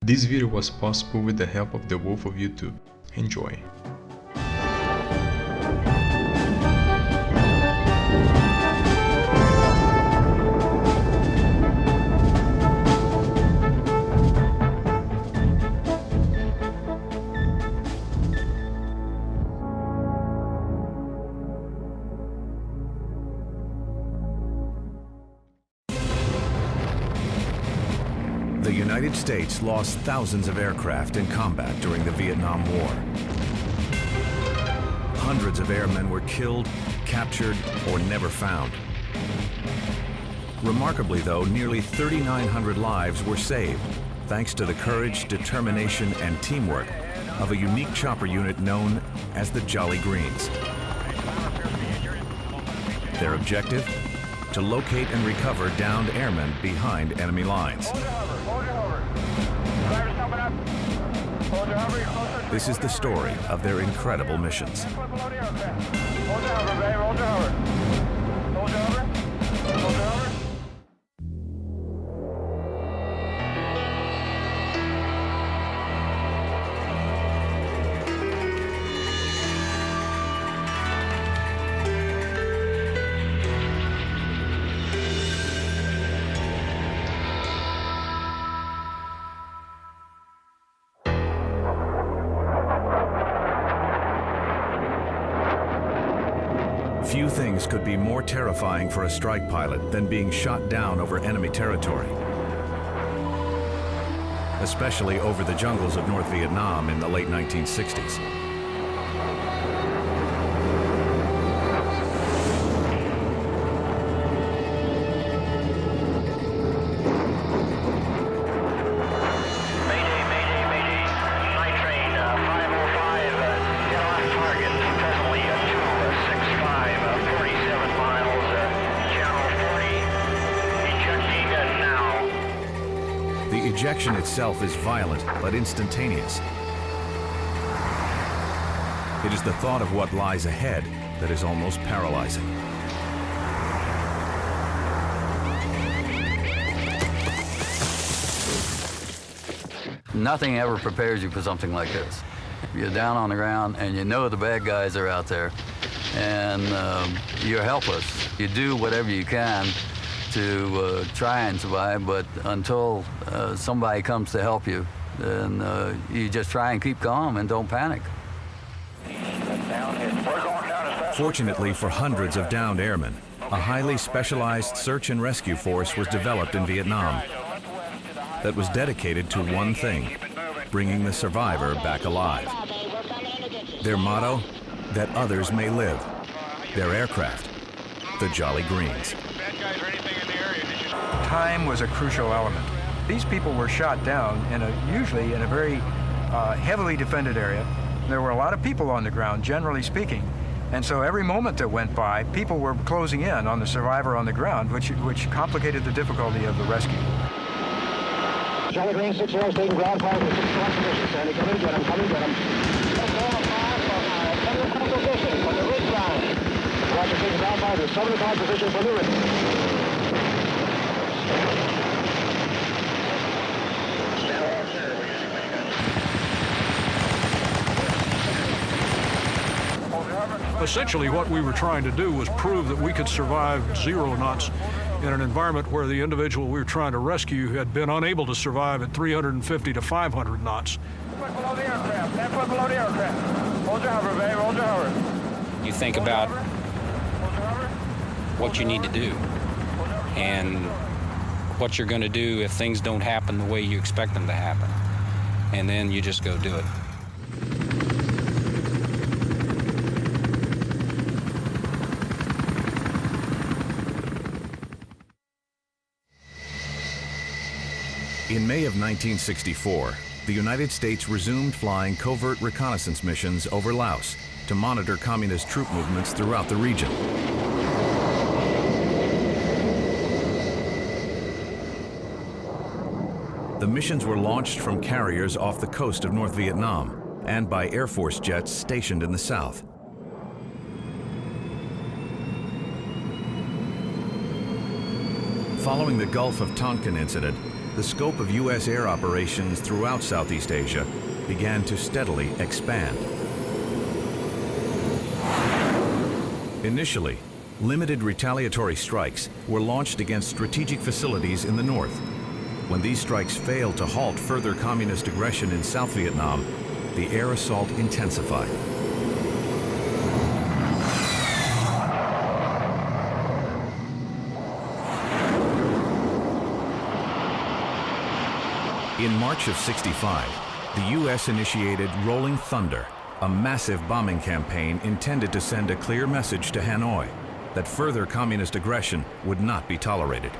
This video was possible with the help of the Wolf of YouTube. Enjoy! The United States lost thousands of aircraft in combat during the Vietnam War. Hundreds of airmen were killed, captured, or never found. Remarkably, though, nearly 3,900 lives were saved, thanks to the courage, determination, and teamwork of a unique chopper unit known as the Jolly Greens. Their objective? To locate and recover downed airmen behind enemy lines. This is the story of their incredible missions. Few things could be more terrifying for a strike pilot than being shot down over enemy territory, especially over the jungles of North Vietnam in the late 1960s. The ejection itself is violent, but instantaneous. It is the thought of what lies ahead that is almost paralyzing. Nothing ever prepares you for something like this. You're down on the ground and you know the bad guys are out there and you're helpless. You do whatever you can to try and survive, but until somebody comes to help you, then you just try and keep calm and don't panic. Fortunately for hundreds of downed airmen, a highly specialized search and rescue force was developed in Vietnam that was dedicated to one thing: bringing the survivor back alive. Their motto: that others may live. Their aircraft: the Jolly Greens. Time was a crucial element. These people were shot down usually in a very heavily defended area. There were a lot of people on the ground, generally speaking, and so every moment that went by, people were closing in on the survivor on the ground, which complicated the difficulty of the rescue. Jolly Green 6-0, taking ground fire for 6-1 position, Sandy. Come in, get him, come in, get him. Position for the ridge line. Roger, taking ground fire to 7 o'clock position for the ridge. Essentially, what we were trying to do was prove that we could survive 0 knots in an environment where the individual we were trying to rescue had been unable to survive at 350 to 500 knots. 10 foot below the aircraft, 10 foot below the aircraft. Hold your hover, babe, hold your hover. You think about what you need to do and what you're going to do if things don't happen the way you expect them to happen. And then you just go do it. In May of 1964, the United States resumed flying covert reconnaissance missions over Laos to monitor communist troop movements throughout the region. The missions were launched from carriers off the coast of North Vietnam and by Air Force jets stationed in the south. Following the Gulf of Tonkin incident, the scope of U.S. air operations throughout Southeast Asia began to steadily expand. Initially, limited retaliatory strikes were launched against strategic facilities in the north. When these strikes failed to halt further communist aggression in South Vietnam, the air assault intensified. In March of '65, the U.S. initiated Rolling Thunder, a massive bombing campaign intended to send a clear message to Hanoi that further communist aggression would not be tolerated.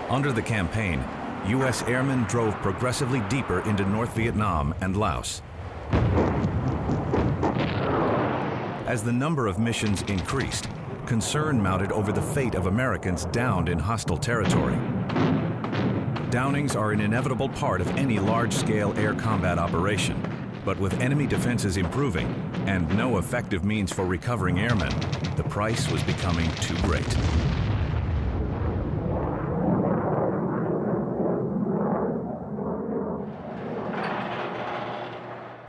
Under the campaign, U.S. airmen drove progressively deeper into North Vietnam and Laos. As the number of missions increased, concern mounted over the fate of Americans downed in hostile territory. Downings are an inevitable part of any large-scale air combat operation, but with enemy defenses improving and no effective means for recovering airmen, the price was becoming too great.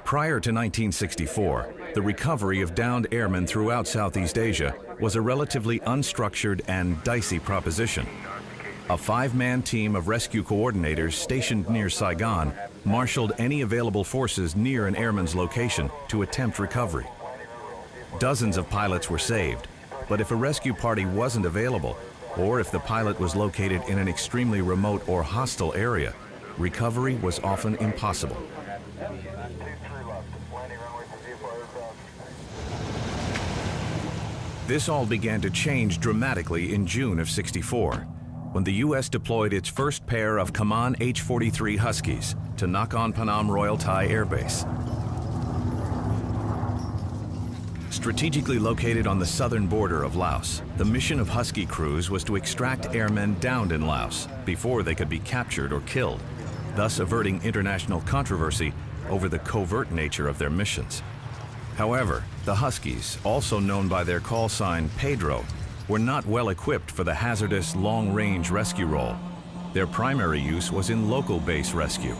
Prior to 1964, the recovery of downed airmen throughout Southeast Asia was a relatively unstructured and dicey proposition. A five-man team of rescue coordinators stationed near Saigon marshaled any available forces near an airman's location to attempt recovery. Dozens of pilots were saved, but if a rescue party wasn't available, or if the pilot was located in an extremely remote or hostile area, recovery was often impossible. This all began to change dramatically in June of '64. When the U.S. deployed its first pair of Kaman H-43 Huskies to Nakhon Phanom Royal Thai Air Base. Strategically located on the southern border of Laos, the mission of Husky crews was to extract airmen downed in Laos before they could be captured or killed, thus averting international controversy over the covert nature of their missions. However, the Huskies, also known by their call sign Pedro, were not well equipped for the hazardous long-range rescue role. Their primary use was in local base rescue.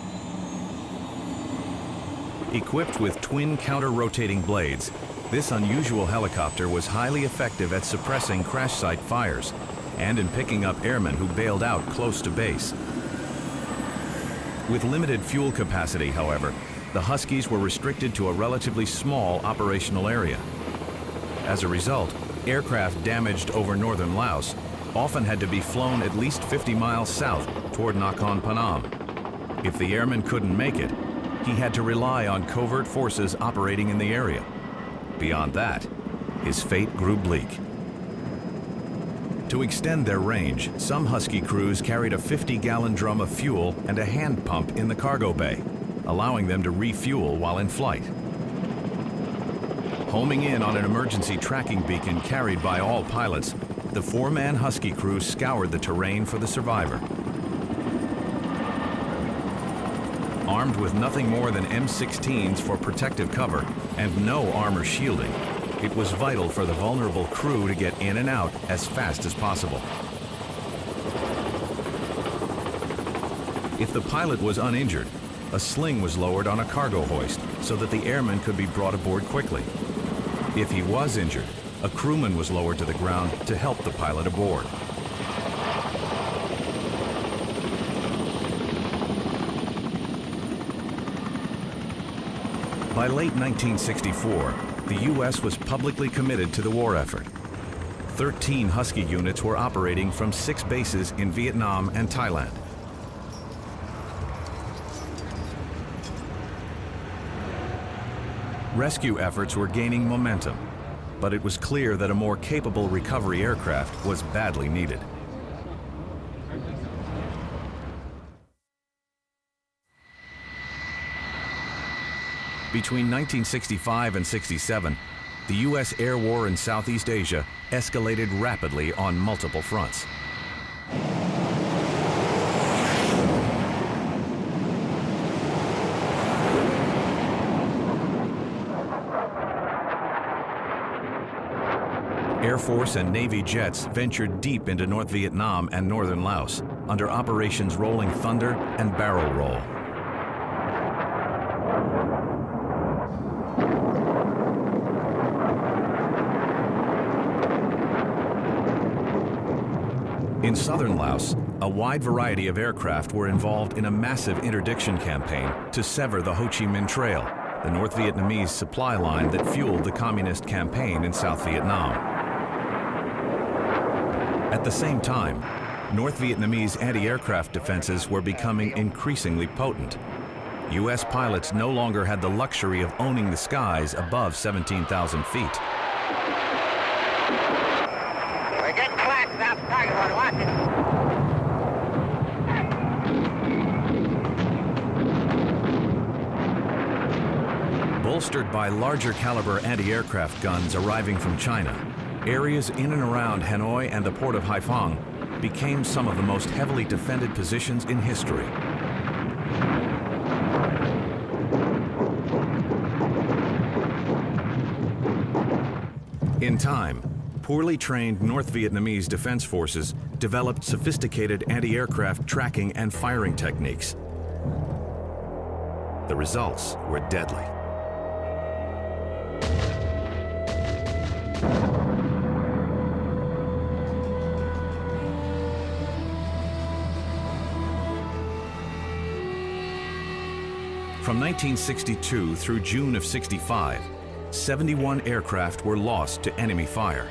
Equipped with twin counter-rotating blades, this unusual helicopter was highly effective at suppressing crash site fires and in picking up airmen who bailed out close to base. With limited fuel capacity, however, the Huskies were restricted to a relatively small operational area. As a result, aircraft damaged over northern Laos often had to be flown at least 50 miles south toward Nakhon Phanom. If the airman couldn't make it, he had to rely on covert forces operating in the area. Beyond that, his fate grew bleak. To extend their range, some Husky crews carried a 50-gallon drum of fuel and a hand pump in the cargo bay, allowing them to refuel while in flight. Homing in on an emergency tracking beacon carried by all pilots, the four-man Husky crew scoured the terrain for the survivor. Armed with nothing more than M16s for protective cover and no armor shielding, it was vital for the vulnerable crew to get in and out as fast as possible. If the pilot was uninjured, a sling was lowered on a cargo hoist so that the airman could be brought aboard quickly. If he was injured, a crewman was lowered to the ground to help the pilot aboard. By late 1964, the U.S. was publicly committed to the war effort. 13 Husky units were operating from 6 bases in Vietnam and Thailand. Rescue efforts were gaining momentum, but it was clear that a more capable recovery aircraft was badly needed. Between 1965 and '67, the U.S. air war in Southeast Asia escalated rapidly on multiple fronts. Air Force and Navy jets ventured deep into North Vietnam and northern Laos, under operations Rolling Thunder and Barrel Roll. In southern Laos, a wide variety of aircraft were involved in a massive interdiction campaign to sever the Ho Chi Minh Trail, the North Vietnamese supply line that fueled the communist campaign in South Vietnam. At the same time, North Vietnamese anti-aircraft defenses were becoming increasingly potent. U.S. pilots no longer had the luxury of owning the skies above 17,000 feet. We're getting flat without the target one. Watch it. Bolstered by larger caliber anti-aircraft guns arriving from China, areas in and around Hanoi and the port of Haiphong became some of the most heavily defended positions in history. In time, poorly trained North Vietnamese defense forces developed sophisticated anti-aircraft tracking and firing techniques. The results were deadly. From 1962 through June of '65, 71 aircraft were lost to enemy fire.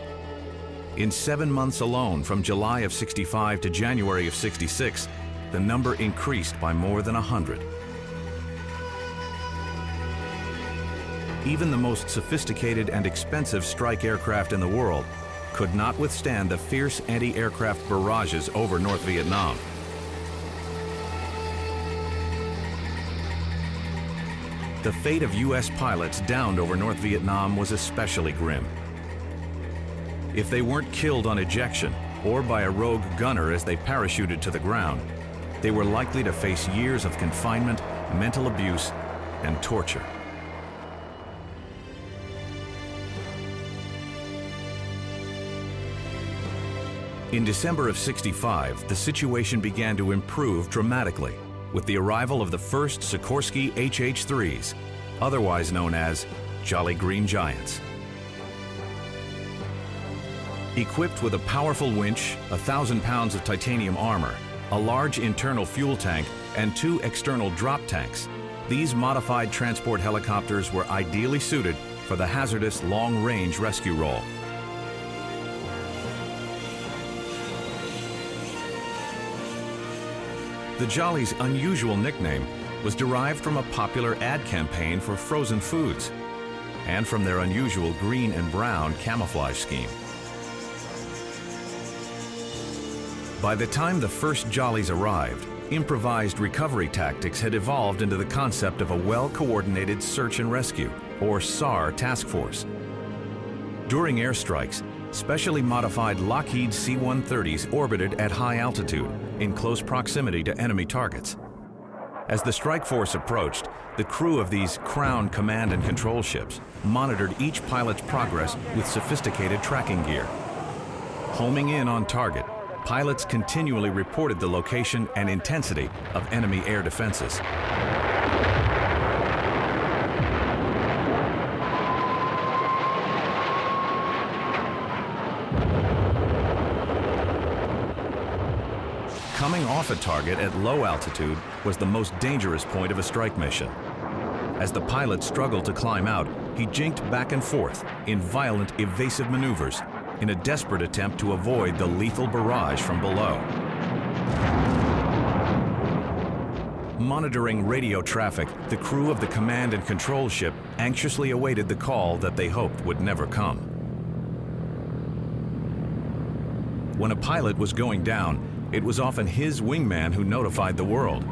In 7 months alone, from July of '65 to January of '66, the number increased by more than 100. Even the most sophisticated and expensive strike aircraft in the world could not withstand the fierce anti-aircraft barrages over North Vietnam. The fate of U.S. pilots downed over North Vietnam was especially grim. If they weren't killed on ejection or by a rogue gunner as they parachuted to the ground, they were likely to face years of confinement, mental abuse, and torture. In December of '65, the situation began to improve dramatically with the arrival of the first Sikorsky HH-3s, otherwise known as Jolly Green Giants. Equipped with a powerful winch, 1,000 pounds of titanium armor, a large internal fuel tank, and 2 external drop tanks, these modified transport helicopters were ideally suited for the hazardous long-range rescue role. The Jolly's unusual nickname was derived from a popular ad campaign for frozen foods and from their unusual green and brown camouflage scheme. By the time the first Jollies arrived, improvised recovery tactics had evolved into the concept of a well-coordinated search and rescue, or SAR, task force. During airstrikes, specially modified Lockheed C-130s orbited at high altitude in close proximity to enemy targets. As the strike force approached, the crew of these Crown command and control ships monitored each pilot's progress with sophisticated tracking gear. Homing in on target, pilots continually reported the location and intensity of enemy air defenses. Coming off a target at low altitude was the most dangerous point of a strike mission. As the pilot struggled to climb out, he jinked back and forth in violent, evasive maneuvers in a desperate attempt to avoid the lethal barrage from below. Monitoring radio traffic, the crew of the command and control ship anxiously awaited the call that they hoped would never come. When a pilot was going down, it was often his wingman who notified the world.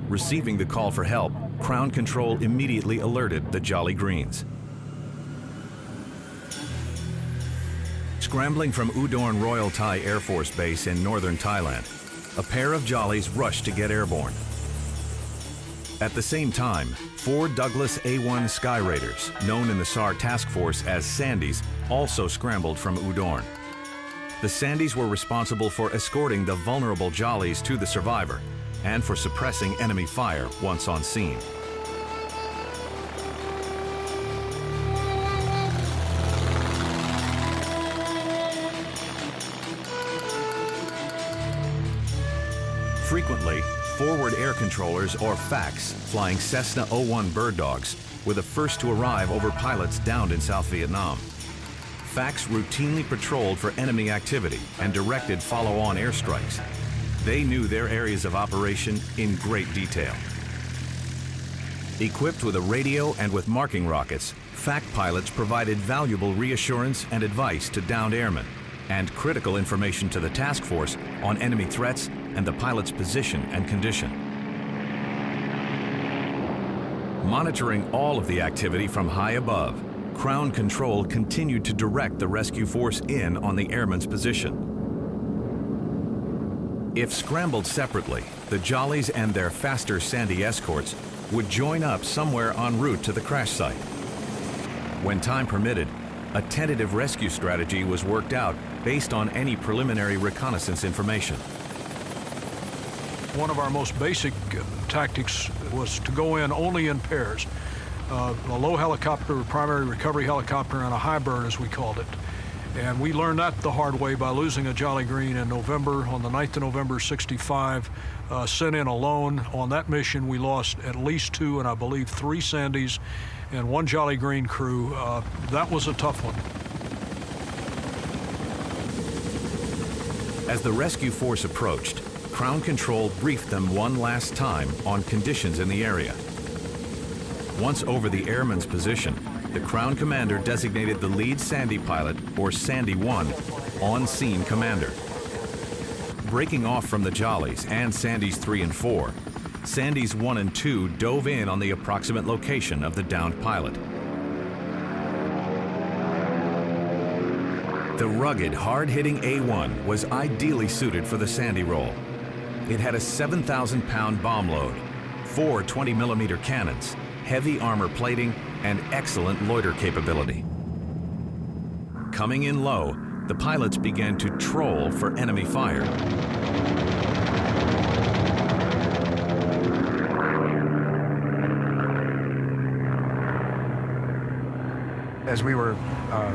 Receiving the call for help, Crown Control immediately alerted the Jolly Greens. Scrambling from Udorn Royal Thai Air Force Base in northern Thailand, a pair of Jollies rushed to get airborne. At the same time, 4 Douglas A-1 Sky Raiders, known in the SAR task force as Sandys, also scrambled from Udorn. The Sandys were responsible for escorting the vulnerable Jollies to the survivor and for suppressing enemy fire once on scene. Frequently, forward air controllers, or FACs, flying Cessna 01 bird dogs, were the first to arrive over pilots downed in South Vietnam. FACs routinely patrolled for enemy activity and directed follow-on airstrikes. They knew their areas of operation in great detail. Equipped with a radio and with marking rockets, FAC pilots provided valuable reassurance and advice to downed airmen and critical information to the task force on enemy threats and the pilot's position and condition. Monitoring all of the activity from high above, Crown Control continued to direct the rescue force in on the airman's position. If scrambled separately, the Jollies and their faster Sandy escorts would join up somewhere en route to the crash site. When time permitted, a tentative rescue strategy was worked out based on any preliminary reconnaissance information. One of our most basic tactics was to go in only in pairs. A low helicopter, a primary recovery helicopter, and a high bird, as we called it. And we learned that the hard way by losing a Jolly Green in November, on the 9th of November, '65, sent in alone. On that mission, we lost at least 2 and I believe 3 Sandys and 1 Jolly Green crew. That was a tough one. As the rescue force approached, Crown Control briefed them one last time on conditions in the area. Once over the airman's position, the Crown Commander designated the lead Sandy pilot, or Sandy 1, on-scene commander. Breaking off from the Jollies and Sandys 3 and 4, Sandys 1 and 2 dove in on the approximate location of the downed pilot. The rugged, hard-hitting A1 was ideally suited for the Sandy role. It had a 7,000-pound bomb load, 4 20-millimeter cannons, heavy armor plating, and excellent loiter capability. Coming in low, the pilots began to troll for enemy fire. As we were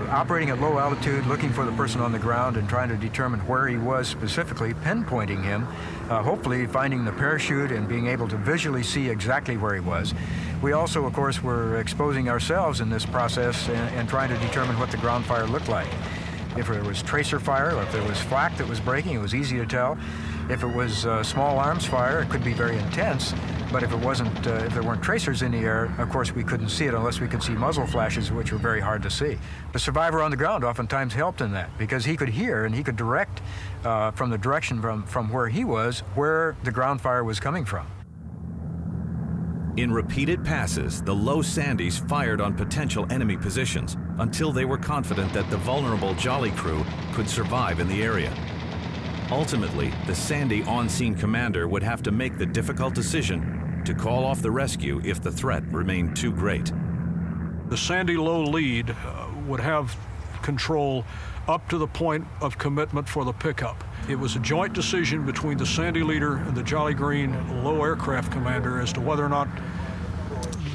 operating at low altitude, looking for the person on the ground and trying to determine where he was specifically, pinpointing him, hopefully finding the parachute and being able to visually see exactly where he was. We also, of course, were exposing ourselves in this process and trying to determine what the ground fire looked like. If there was tracer fire or if there was flak that was breaking, it was easy to tell. If it was small arms fire, it could be very intense. But if it wasn't, if there weren't tracers in the air, of course we couldn't see it unless we could see muzzle flashes, which were very hard to see. The survivor on the ground oftentimes helped in that because he could hear and he could direct from the direction from where he was, where the ground fire was coming from. In repeated passes, the low Sandys fired on potential enemy positions until they were confident that the vulnerable Jolly crew could survive in the area. Ultimately, the Sandy on-scene commander would have to make the difficult decision to call off the rescue if the threat remained too great. The Sandy low lead would have control up to the point of commitment for the pickup. It was a joint decision between the Sandy leader and the Jolly Green low aircraft commander as to whether or not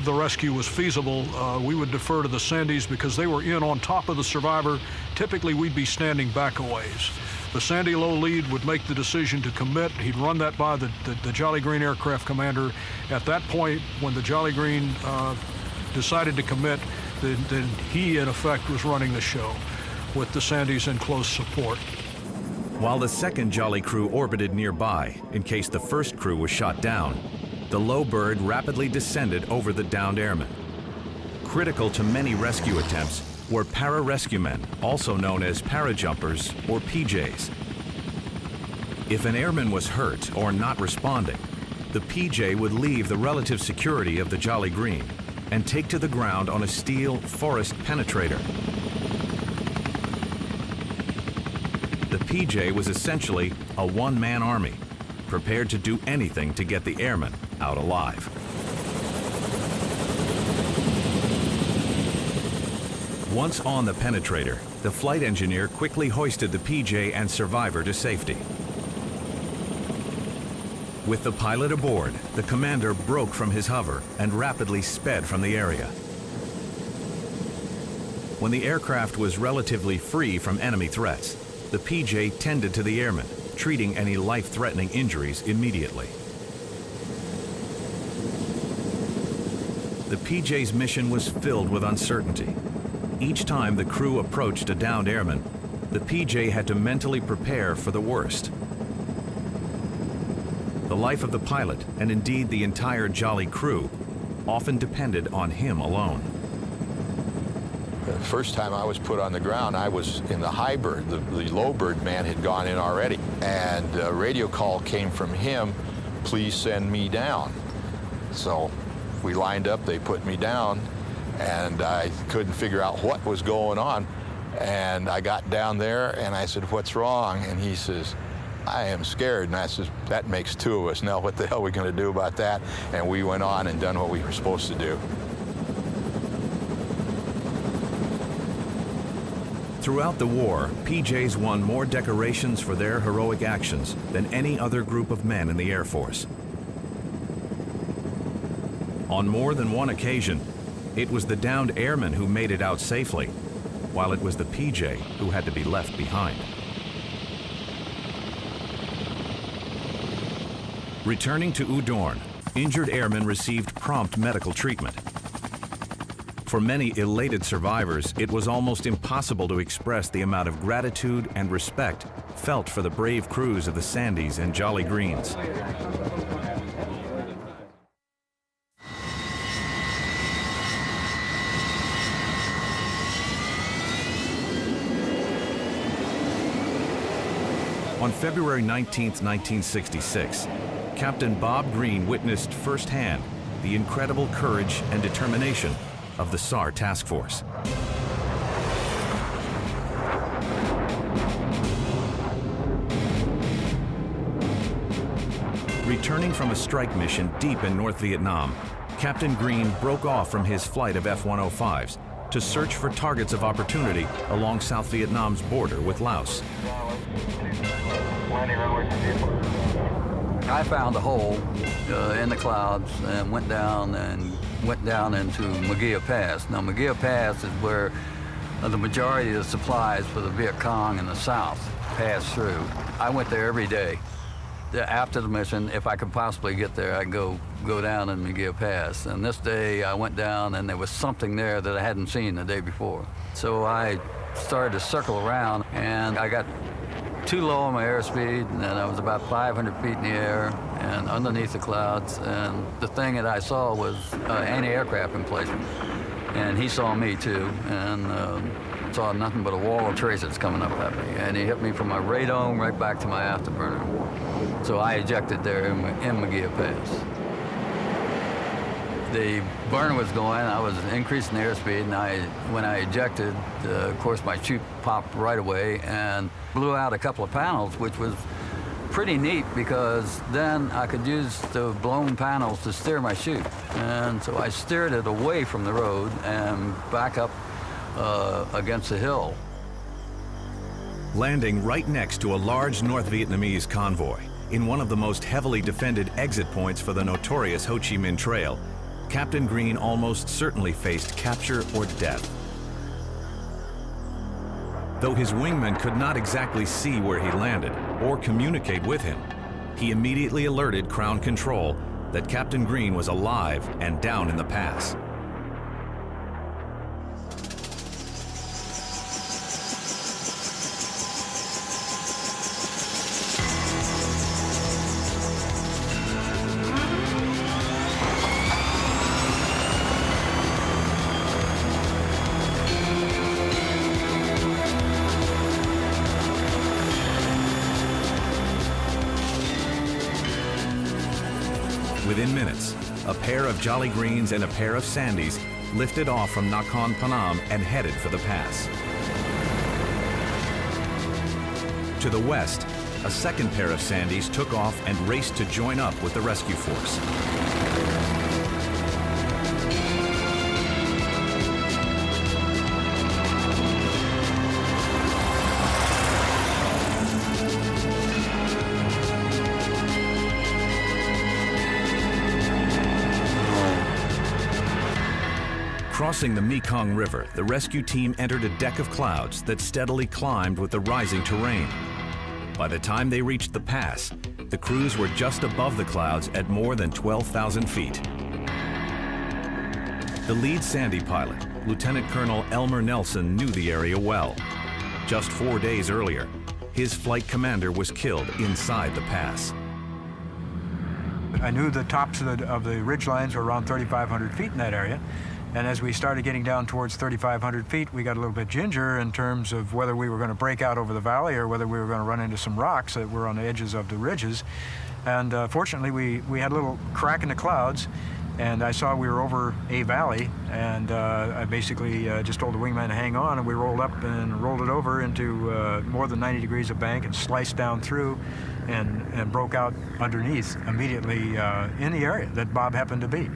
the rescue was feasible. We would defer to the Sandys because they were in on top of the survivor. Typically, we'd be standing back a ways. The Sandy low lead would make the decision to commit. He'd run that by the Jolly Green aircraft commander. At that point, when the Jolly Green decided to commit, then he, in effect, was running the show with the Sandys in close support. While the second Jolly crew orbited nearby, in case the first crew was shot down, the low bird rapidly descended over the downed airmen. Critical to many rescue attempts were para-rescue men, also known as parajumpers or PJs. If an airman was hurt or not responding, the PJ would leave the relative security of the Jolly Green and take to the ground on a steel forest penetrator. The PJ was essentially a one-man army, prepared to do anything to get the airmen out alive. Once on the penetrator, the flight engineer quickly hoisted the PJ and survivor to safety. With the pilot aboard, the commander broke from his hover and rapidly sped from the area. When the aircraft was relatively free from enemy threats, the PJ tended to the airmen, treating any life-threatening injuries immediately. The PJ's mission was filled with uncertainty. Each time the crew approached a downed airman, the PJ had to mentally prepare for the worst. The life of the pilot, and indeed the entire Jolly crew, often depended on him alone. The first time I was put on the ground, I was in the high bird. The low bird man had gone in already, and a radio call came from him, "Please send me down." So we lined up, they put me down, and I couldn't figure out what was going on. And I got down there and I said, "What's wrong?" And he says, "I am scared." And I said, "That makes two of us. Now what the hell are we going to do about that?" And we went on and done what we were supposed to do. Throughout the war, PJs won more decorations for their heroic actions than any other group of men in the Air Force. On more than one occasion, it was the downed airmen who made it out safely, while it was the PJ who had to be left behind. Returning to Udorn, injured airmen received prompt medical treatment. For many elated survivors, it was almost impossible to express the amount of gratitude and respect felt for the brave crews of the Sandys and Jolly Greens. On February 19, 1966, Captain Bob Green witnessed firsthand the incredible courage and determination of the SAR task force. Returning from a strike mission deep in North Vietnam, Captain Green broke off from his flight of F-105s to search for targets of opportunity along South Vietnam's border with Laos. I found a hole in the clouds and went down into Magia Pass. Now, Magia Pass is where the majority of the supplies for the Viet Cong in the South pass through. I went there every day. After the mission, if I could possibly get there, I'd go down in Magia Pass. And this day, I went down, and there was something there that I hadn't seen the day before. So I started to circle around, and I got too low on my airspeed, and I was about 500 feet in the air and underneath the clouds, and the thing that I saw was anti-aircraft emplacement. And he saw me too, and saw nothing but a wall of tracers coming up at me. And he hit me from my radome right back to my afterburner. So I ejected there in Magia Pass. The burner was going, I was increasing the airspeed, and when I ejected, of course my chute popped right away and blew out a couple of panels, which was pretty neat because then I could use the blown panels to steer my chute. And so I steered it away from the road and back up against the hill. Landing right next to a large North Vietnamese convoy in one of the most heavily defended exit points for the notorious Ho Chi Minh Trail, Captain Green almost certainly faced capture or death. Though his wingman could not exactly see where he landed or communicate with him, he immediately alerted Crown Control that Captain Green was alive and down in the pass. Within minutes, a pair of Jolly Greens and a pair of Sandys lifted off from Nakhon Phanom and headed for the pass. To the west, a second pair of Sandys took off and raced to join up with the rescue force. Crossing the Mekong River, the rescue team entered a deck of clouds that steadily climbed with the rising terrain. By the time they reached the pass, the crews were just above the clouds at more than 12,000 feet. The lead Sandy pilot, Lieutenant Colonel Elmer Nelson, knew the area well. Just 4 days earlier, his flight commander was killed inside the pass. I knew the tops of the ridge lines were around 3,500 feet in that area. And as we started getting down towards 3,500 feet, we got a little bit ginger in terms of whether we were going to break out over the valley or whether we were going to run into some rocks that were on the edges of the ridges. And fortunately, we had a little crack in the clouds, and I saw we were over a valley, and I basically just told the wingman to hang on, and we rolled up and rolled it over into more than 90 degrees of bank and sliced down through and broke out underneath immediately in the area that Bob happened to be.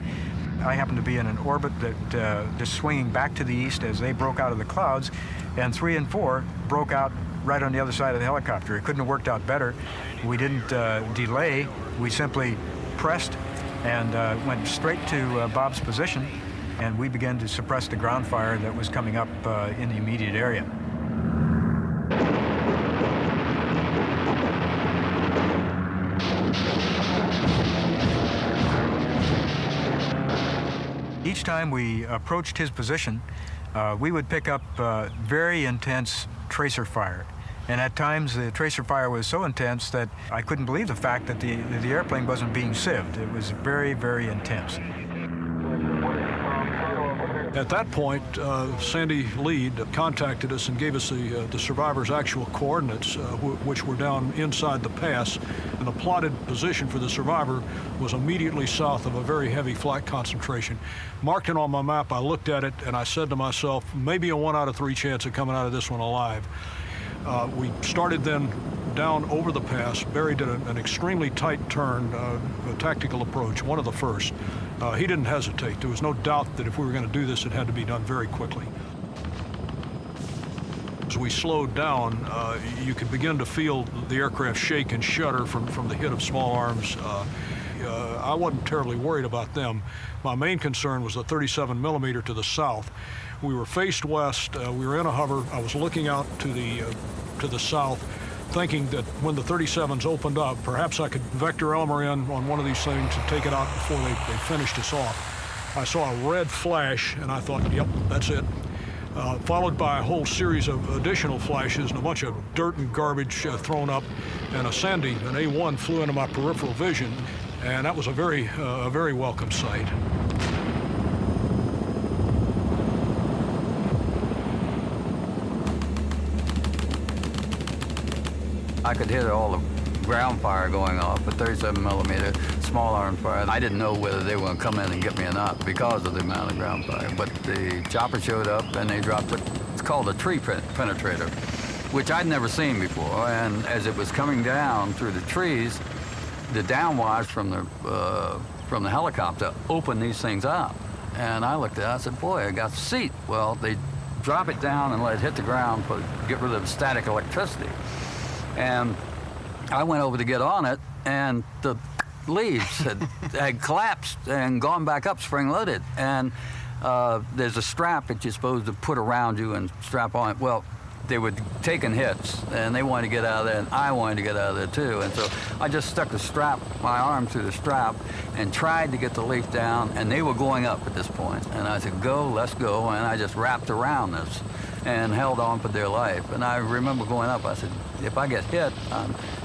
I happened to be in an orbit that just swinging back to the east as they broke out of the clouds, and 3 and 4 broke out right on the other side of the helicopter. It couldn't have worked out better. We didn't delay. We simply pressed and went straight to Bob's position, and we began to suppress the ground fire that was coming up in the immediate area. Each time we approached his position, we would pick up very intense tracer fire. And at times, the tracer fire was so intense that I couldn't believe the fact that the airplane wasn't being sieved. It was very, very intense. At that point, Sandy Lead contacted us and gave us the survivor's actual coordinates, which were down inside the pass. And the plotted position for the survivor was immediately south of a very heavy flak concentration. Marked it on my map, I looked at it, and I said to myself, maybe a 1 out of 3 chance of coming out of this one alive. We started then down over the pass. Barry did an extremely tight turn, a tactical approach, one of the first. He didn't hesitate. There was no doubt that if we were going to do this, it had to be done very quickly. As we slowed down, you could begin to feel the aircraft shake and shudder from the hit of small arms. I wasn't terribly worried about them. My main concern was the 37 millimeter to the south. We were faced west. We were in a hover. I was looking out to the south, thinking that when the 37s opened up, perhaps I could vector Elmer in on one of these things and take it out before they finished us off. I saw a red flash, and I thought, yep, that's it. Followed by a whole series of additional flashes and a bunch of dirt and garbage thrown up, and a Sandy, an A-1, flew into my peripheral vision, and that was a very welcome sight. I could hear all the ground fire going off, but 37 millimeter small arm fire. I didn't know whether they were going to come in and get me or not because of the amount of ground fire. But the chopper showed up and they dropped it. It's called a tree penetrator, which I'd never seen before. And as it was coming down through the trees, the downwash from the helicopter opened these things up. And I looked at it, I said, boy, I got the seat. Well, they drop it down and let it hit the ground to get rid of the static electricity. And I went over to get on it, and the leaves had collapsed and gone back up spring-loaded. And there's a strap that you're supposed to put around you and strap on it. Well, they were taking hits, and they wanted to get out of there, and I wanted to get out of there too. And so I just stuck my arm through the strap, and tried to get the leaf down, and they were going up at this point. And I said, go, let's go, and I just wrapped around this and held on for dear life. And I remember going up, I said, if I get hit,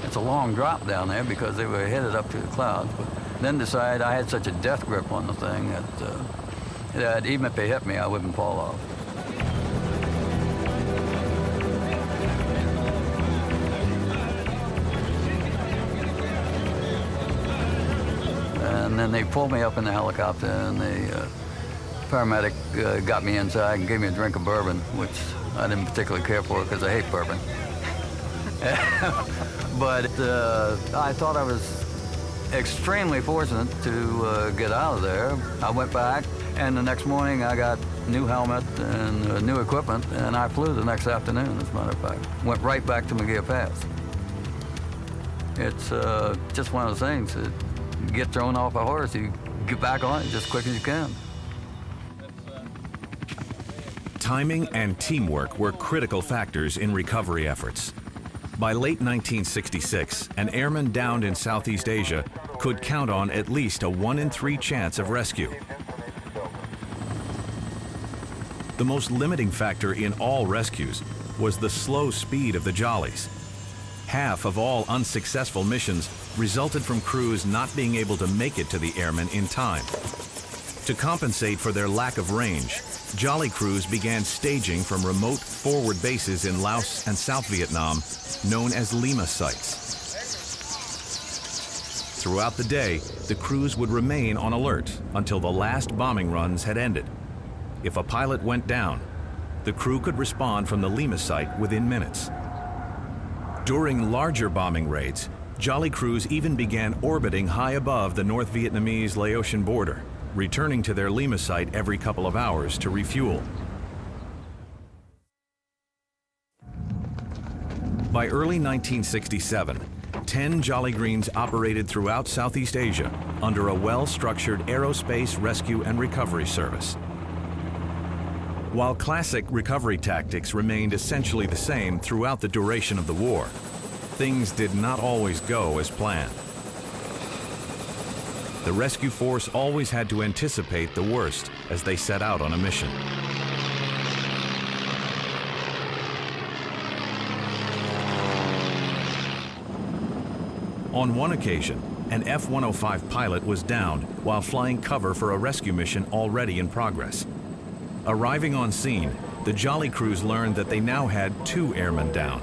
it's a long drop down there because they were headed up to the clouds. But then decided I had such a death grip on the thing that even if they hit me, I wouldn't fall off. And then they pulled me up in the helicopter, and the paramedic got me inside and gave me a drink of bourbon, which I didn't particularly care for because I hate bourbon. But I thought I was extremely fortunate to get out of there. I went back, and the next morning I got new helmet and new equipment, and I flew the next afternoon, as a matter of fact. Went right back to McGear Pass. It's just one of those things. You get thrown off a horse, you get back on it just as quick as you can. Timing and teamwork were critical factors in recovery efforts. By late 1966, an airman downed in Southeast Asia could count on at least a 1 in 3 chance of rescue. The most limiting factor in all rescues was the slow speed of the jollies. Half of all unsuccessful missions resulted from crews not being able to make it to the airmen in time. To compensate for their lack of range, jolly crews began staging from remote forward bases in Laos and South Vietnam, known as Lima sites. Throughout the day, the crews would remain on alert until the last bombing runs had ended. If a pilot went down, the crew could respond from the Lima site within minutes. During larger bombing raids, jolly crews even began orbiting high above the North Vietnamese-Laotian border, returning to their Lima site every couple of hours to refuel. By early 1967, 10 Jolly Greens operated throughout Southeast Asia under a well-structured aerospace rescue and recovery service. While classic recovery tactics remained essentially the same throughout the duration of the war, things did not always go as planned. The rescue force always had to anticipate the worst as they set out on a mission. On one occasion, an F-105 pilot was downed while flying cover for a rescue mission already in progress. Arriving on scene, the Jolly crews learned that they now had 2 airmen down.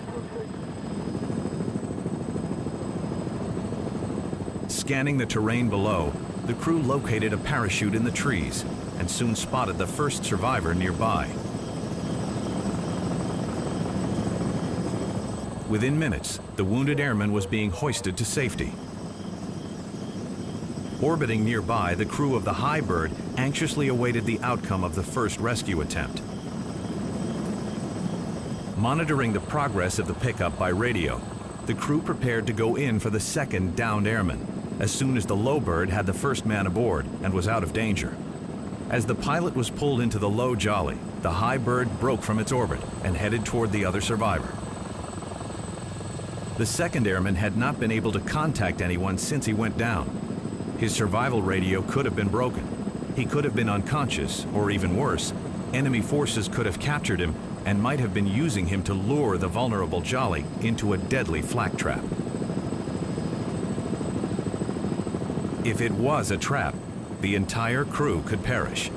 Scanning the terrain below, the crew located a parachute in the trees and soon spotted the first survivor nearby. Within minutes, the wounded airman was being hoisted to safety. Orbiting nearby, the crew of the High Bird anxiously awaited the outcome of the first rescue attempt. Monitoring the progress of the pickup by radio, the crew prepared to go in for the second downed airman as soon as the Low Bird had the first man aboard and was out of danger. As the pilot was pulled into the low Jolly, the High Bird broke from its orbit and headed toward the other survivor. The second airman had not been able to contact anyone since he went down. His survival radio could have been broken. He could have been unconscious, or even worse, enemy forces could have captured him and might have been using him to lure the vulnerable Jolly into a deadly flak trap. If it was a trap, the entire crew could perish.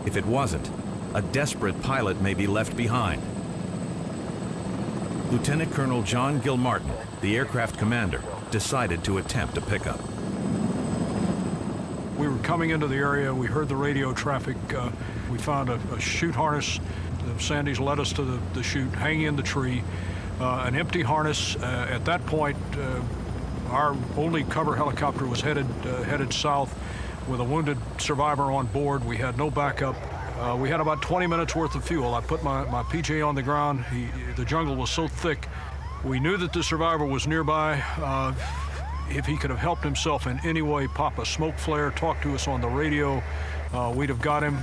If it wasn't, a desperate pilot may be left behind. Lieutenant Colonel John Gilmartin, the aircraft commander, decided to attempt a pickup. We were coming into the area, we heard the radio traffic, we found a chute harness. The Sandys led us to the chute, hanging in the tree, an empty harness. At that point, our only cover helicopter was headed south with a wounded survivor on board. We had no backup. We had about 20 minutes worth of fuel. I put my PJ on the ground. The jungle was so thick. We knew that the survivor was nearby. If he could have helped himself in any way, pop a smoke flare, talk to us on the radio, we'd have got him.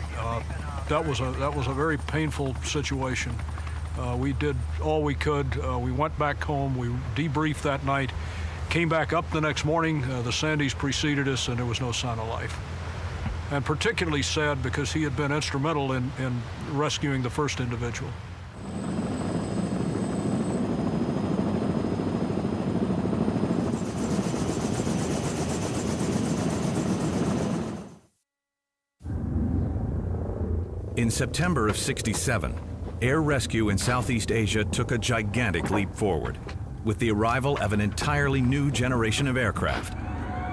That was a very painful situation. We did all we could. We went back home. We debriefed that night. Came back up the next morning. The Sandys preceded us, and there was no sign of life. And particularly sad because he had been instrumental in rescuing the first individual. In September of '67, air rescue in Southeast Asia took a gigantic leap forward with the arrival of an entirely new generation of aircraft,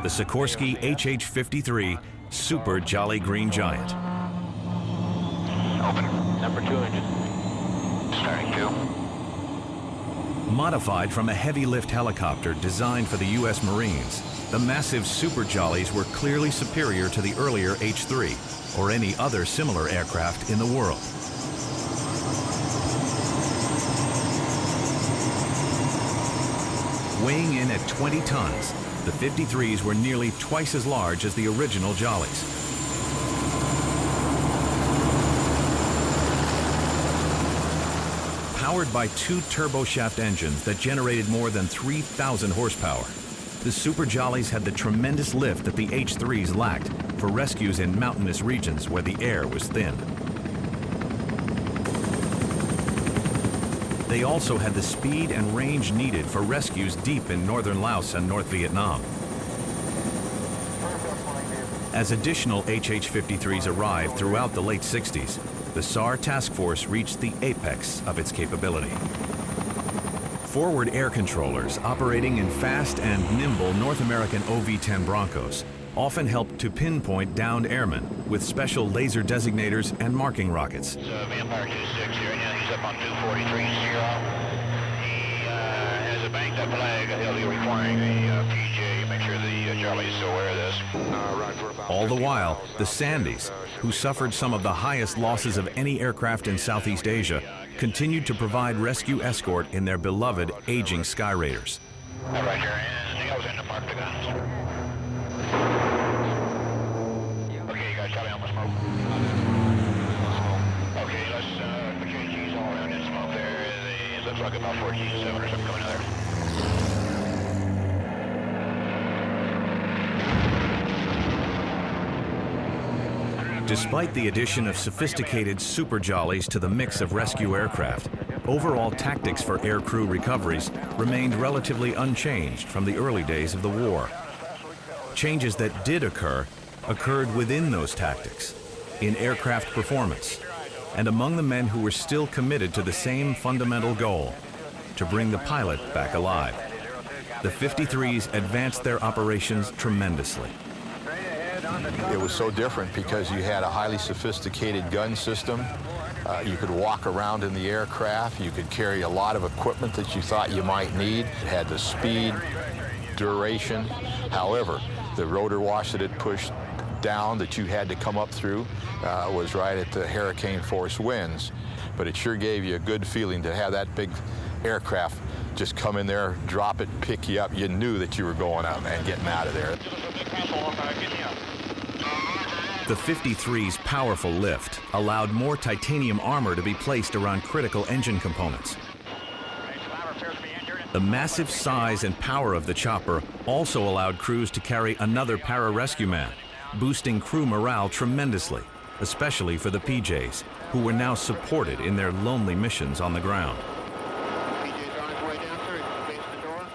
the Sikorsky HH-53 Super Jolly Green Giant. Open. Number 2 engine. Starting 2. Modified from a heavy lift helicopter designed for the U.S. Marines, the massive Super Jollies were clearly superior to the earlier H-3 or any other similar aircraft in the world. Weighing in at 20 tons, the 53s were nearly twice as large as the original Jollies. Powered by 2 turboshaft engines that generated more than 3,000 horsepower, the Super Jollies had the tremendous lift that the H-3s lacked for rescues in mountainous regions where the air was thin. They also had the speed and range needed for rescues deep in northern Laos and North Vietnam. As additional HH-53s arrived throughout the late 60s, the SAR task force reached the apex of its capability. Forward air controllers operating in fast and nimble North American OV-10 Broncos often helped to pinpoint downed airmen with special laser designators and marking rockets. Vampire 26 here, and he's up on 243 0. He has a banked up flag. He'll be requiring a PJ. Make sure the Charlie's aware of this. All the while, the Sandys, who suffered some of the highest losses of any aircraft in Southeast Asia, continued to provide rescue escort in their beloved aging Sky Raiders. Right here, and he goes in to park the guns. Okay, you guys got me on the smoke. Okay, let's put your G's all around in smoke there. It looks like about 14-7 or something coming out there. Despite the addition of sophisticated Super Jollies to the mix of rescue aircraft, overall tactics for aircrew recoveries remained relatively unchanged from the early days of the war. Changes that did occurred within those tactics, in aircraft performance, and among the men who were still committed to the same fundamental goal, to bring the pilot back alive. The 53s advanced their operations tremendously. It was so different because you had a highly sophisticated gun system. You could walk around in the aircraft. You could carry a lot of equipment that you thought you might need. It had the speed, duration. However, the rotor wash that it pushed down that you had to come up through was right at the hurricane force winds. But it sure gave you a good feeling to have that big aircraft just come in there, drop it, pick you up. You knew that you were going out and getting out of there. The 53's powerful lift allowed more titanium armor to be placed around critical engine components. The massive size and power of the chopper also allowed crews to carry another para-rescue man, boosting crew morale tremendously, especially for the PJs, who were now supported in their lonely missions on the ground.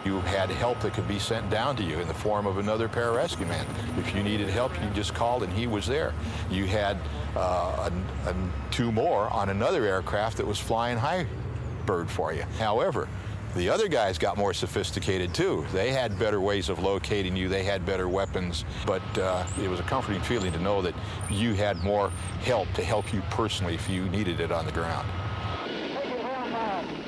You had help that could be sent down to you in the form of another pararescue man. If you needed help, you just called and he was there. You had 2 more on another aircraft that was flying high bird for you. However, the other guys got more sophisticated too. They had better ways of locating you, they had better weapons, but it was a comforting feeling to know that you had more help to help you personally if you needed it on the ground.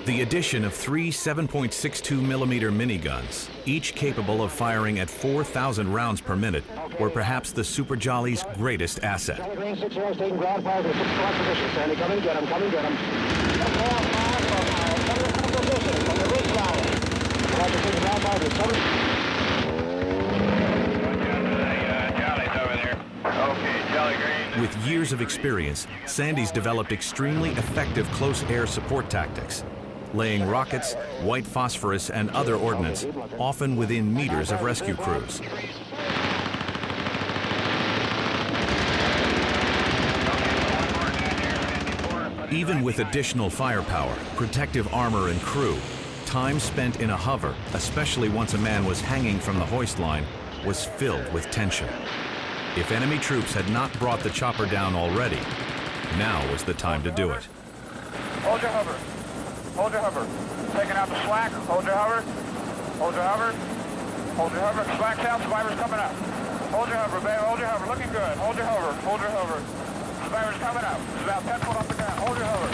The addition of 3 7.62mm miniguns, each capable of firing at 4,000 rounds per minute, were perhaps the Super Jolly's greatest asset. Green 6 0 taking ground fire to 6 o'clock position. Sandy, come and get him, come and get him. From the ridge line. Roger, taking ground fire to 7. Jolly's over there. Okay, Jolly Green. With years of experience, Sandy's developed extremely effective close air support tactics, laying rockets, white phosphorus, and other ordnance, often within meters of rescue crews. Even with additional firepower, protective armor, and crew, time spent in a hover, especially once a man was hanging from the hoist line, was filled with tension. If enemy troops had not brought the chopper down already, now was the time to do it. Hold your hover. Hold your hover. Taking out the slack. Hold your hover. Hold your hover. Hold your hover. Slack's out. Survivor's coming up. Hold your hover, babe. Hold your hover. Looking good. Hold your hover. Hold your hover. Survivor's coming up. It's about 10 foot off the ground. Hold your hover.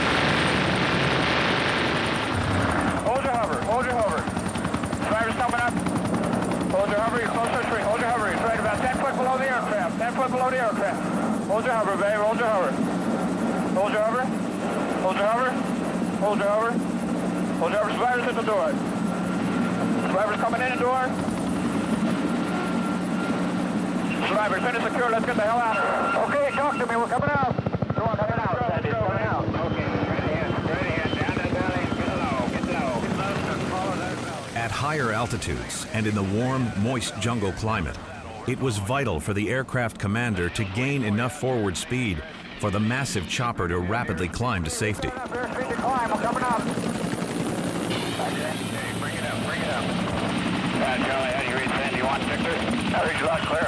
Hold your hover. Hold your hover. Survivor's coming up. Hold your hover. You're close to the tree. Hold your hover. It's right about 10 foot below the aircraft. 10 foot below the aircraft. Hold your hover, babe. Hold your hover. Hold your hover. Hold your hover. Hold your hover. Hold your hover. Survivor's at the door. Survivor's coming in the door. Survivor's in and secure. Let's get the hell out of here. Okay, talk to me. We're coming out. Go on, coming out. Sandy's coming out. Okay, ready hand. Ready hand. Down that valley. At higher altitudes and in the warm, moist jungle climate, it was vital for the aircraft commander to gain enough forward speed for the massive chopper to rapidly climb to safety. Airspeed to climb, we're coming up. Bring it up. Charlie, how do you read Sandy 1, Victor? I read you loud clear.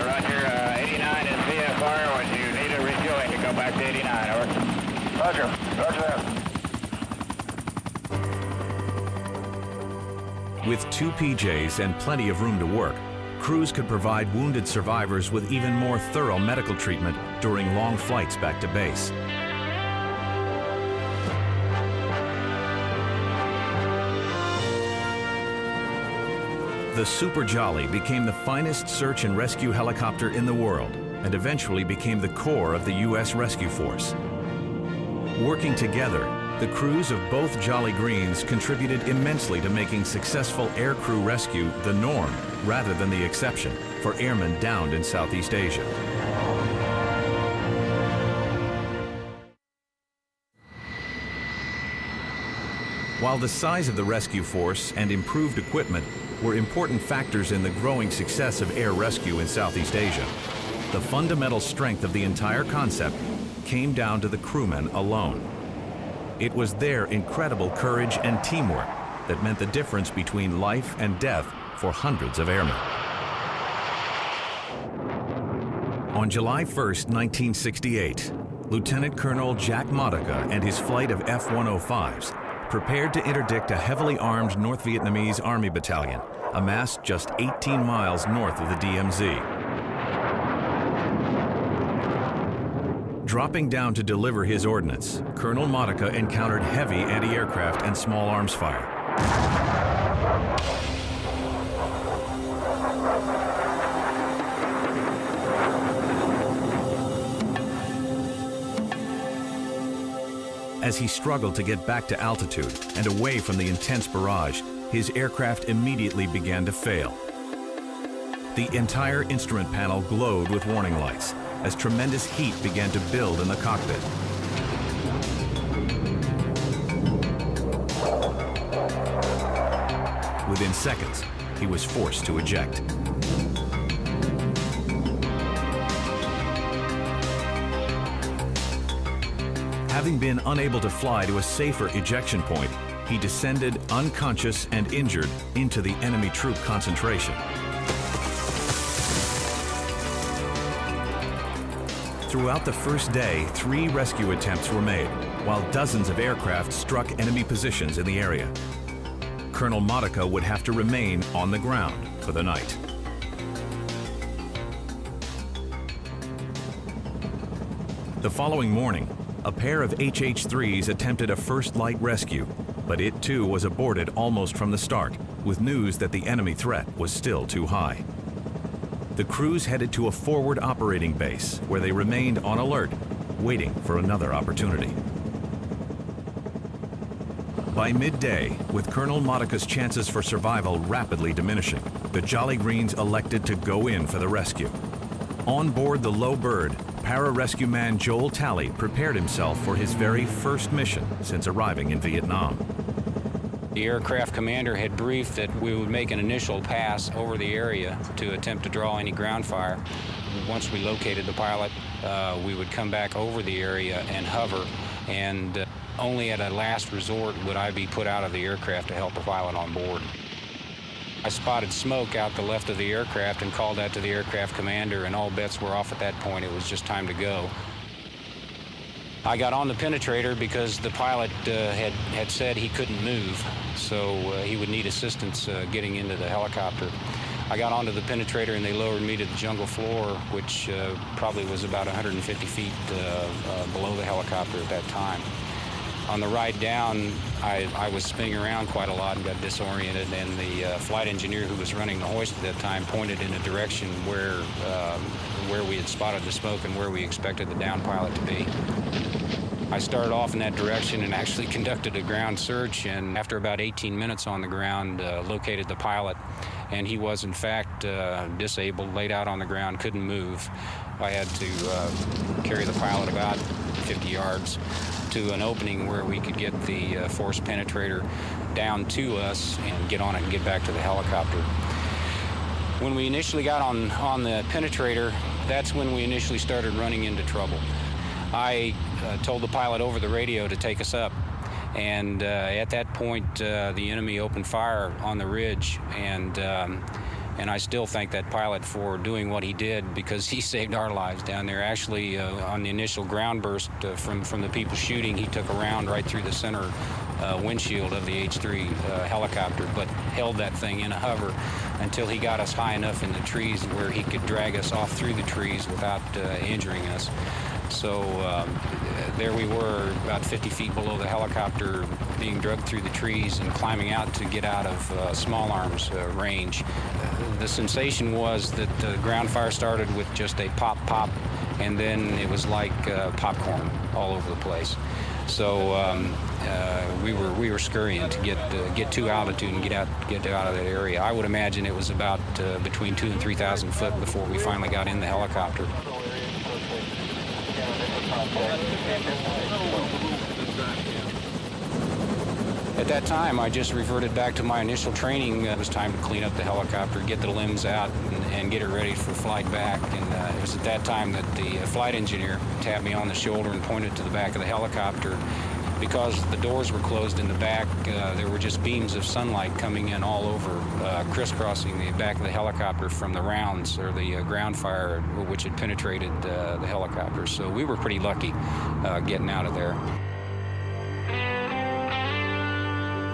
Roger, 89 is VFR. When you need a refueling to go back to 89, over. Roger that. With 2 PJs and plenty of room to work, crews could provide wounded survivors with even more thorough medical treatment during long flights back to base. The Super Jolly became the finest search and rescue helicopter in the world and eventually became the core of the U.S. Rescue Force. Working together, the crews of both Jolly Greens contributed immensely to making successful aircrew rescue the norm rather than the exception for airmen downed in Southeast Asia. While the size of the rescue force and improved equipment were important factors in the growing success of air rescue in Southeast Asia, the fundamental strength of the entire concept came down to the crewmen alone. It was their incredible courage and teamwork that meant the difference between life and death for hundreds of airmen. On July 1st, 1968, Lieutenant Colonel Jack Modica and his flight of F-105s prepared to interdict a heavily armed North Vietnamese Army battalion amassed just 18 miles north of the DMZ. Dropping down to deliver his ordnance, Colonel Modica encountered heavy anti-aircraft and small arms fire. As he struggled to get back to altitude and away from the intense barrage, his aircraft immediately began to fail. The entire instrument panel glowed with warning lights as tremendous heat began to build in the cockpit. Within seconds, he was forced to eject. Having been unable to fly to a safer ejection point, he descended unconscious and injured into the enemy troop concentration. Throughout the first day, 3 rescue attempts were made, while dozens of aircraft struck enemy positions in the area. Colonel Modica would have to remain on the ground for the night. The following morning, a pair of HH-3s attempted a first light rescue, but it too was aborted almost from the start, with news that the enemy threat was still too high. The crews headed to a forward operating base where they remained on alert, waiting for another opportunity. By midday, with Colonel Modica's chances for survival rapidly diminishing, the Jolly Greens elected to go in for the rescue. On board the Low Bird, para-rescue man Joel Talley prepared himself for his very first mission since arriving in Vietnam. The aircraft commander had briefed that we would make an initial pass over the area to attempt to draw any ground fire. Once we located the pilot, we would come back over the area and hover, and only at a last resort would I be put out of the aircraft to help the pilot on board. I spotted smoke out the left of the aircraft and called that to the aircraft commander, and all bets were off at that point. It was just time to go. I got on the penetrator because the pilot had said he couldn't move, so he would need assistance getting into the helicopter. I got onto the penetrator and they lowered me to the jungle floor, which probably was about 150 feet below the helicopter at that time. On the ride down, I was spinning around quite a lot and got disoriented, and the flight engineer who was running the hoist at that time pointed in a direction where we had spotted the smoke and where we expected the down pilot to be. I started off in that direction and actually conducted a ground search, and after about 18 minutes on the ground, located the pilot, and he was in fact disabled, laid out on the ground, couldn't move. I had to carry the pilot about 50 yards to an opening where we could get the force penetrator down to us and get on it and get back to the helicopter. When we initially got on the penetrator, that's when we initially started running into trouble. I told the pilot over the radio to take us up, and at that point the enemy opened fire on the ridge, and I still thank that pilot for doing what he did, because he saved our lives down there. Actually, on the initial ground burst from the people shooting, he took a round right through the center windshield of the H-3 helicopter, but held that thing in a hover until he got us high enough in the trees where he could drag us off through the trees without injuring us. So there we were, about 50 feet below the helicopter, being dragged through the trees and climbing out to get out of small arms range. The sensation was that the ground fire started with just a pop, pop, and then it was like popcorn all over the place. So we were scurrying to get to altitude and get out of that area. I would imagine it was about between 2,000 and 3,000 foot before we finally got in the helicopter. At that time, I just reverted back to my initial training. It was time to clean up the helicopter, get the limbs out, and get it ready for flight back. And it was at that time that the flight engineer tapped me on the shoulder and pointed to the back of the helicopter. Because the doors were closed in the back, there were just beams of sunlight coming in all over, crisscrossing the back of the helicopter from the rounds or the ground fire which had penetrated the helicopter. So we were pretty lucky getting out of there.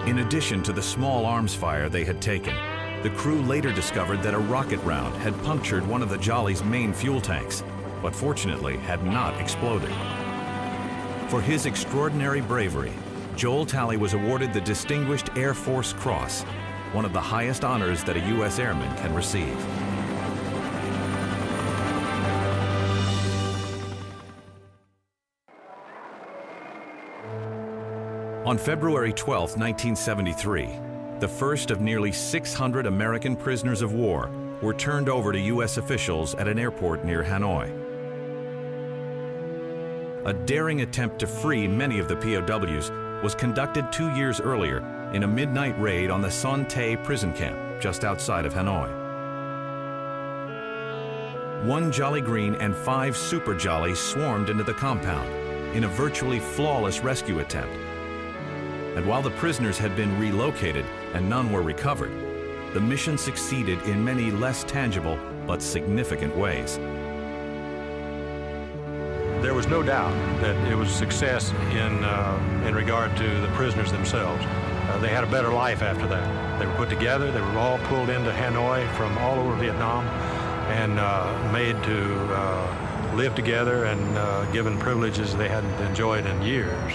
In addition to the small arms fire they had taken, the crew later discovered that a rocket round had punctured one of the Jolly's main fuel tanks, but fortunately had not exploded. For his extraordinary bravery, Joel Talley was awarded the Distinguished Air Force Cross, one of the highest honors that a U.S. airman can receive. On February 12, 1973, the first of nearly 600 American prisoners of war were turned over to U.S. officials at an airport near Hanoi. A daring attempt to free many of the POWs was conducted 2 years earlier in a midnight raid on the Son Tay prison camp just outside of Hanoi. 1 Jolly Green and 5 Super Jollies swarmed into the compound in a virtually flawless rescue attempt. And while the prisoners had been relocated and none were recovered, the mission succeeded in many less tangible but significant ways. There was no doubt that it was a success in regard to the prisoners themselves. They had a better life after that. They were put together, they were all pulled into Hanoi from all over Vietnam and made to live together and given privileges they hadn't enjoyed in years.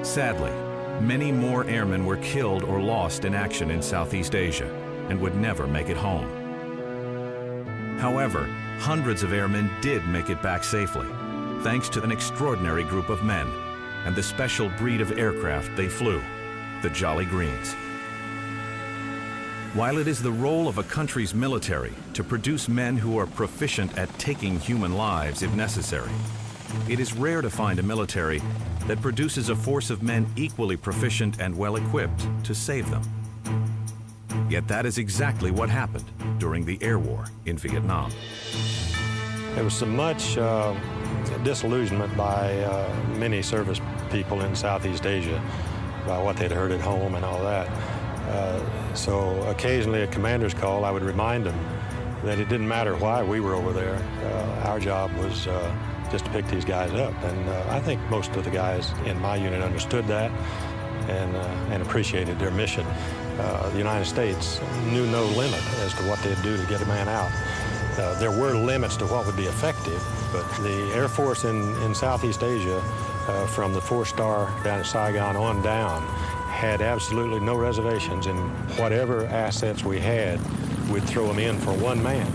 Sadly, many more airmen were killed or lost in action in Southeast Asia and would never make it home. However, hundreds of airmen did make it back safely, thanks to an extraordinary group of men and the special breed of aircraft they flew, the Jolly Greens. While it is the role of a country's military to produce men who are proficient at taking human lives if necessary, it is rare to find a military that produces a force of men equally proficient and well-equipped to save them. Yet that is exactly what happened during the air war in Vietnam. There was so much disillusionment by many service people in Southeast Asia about what they'd heard at home and all that. So occasionally at commander's call, I would remind them that it didn't matter why we were over there. Our job was just to pick these guys up. And I think most of the guys in my unit understood that and appreciated their mission. The United States knew no limit as to what they'd do to get a man out. There were limits to what would be effective, but the Air Force in Southeast Asia, from the 4-star down to Saigon on down, had absolutely no reservations in whatever assets we had, we'd throw them in for one man.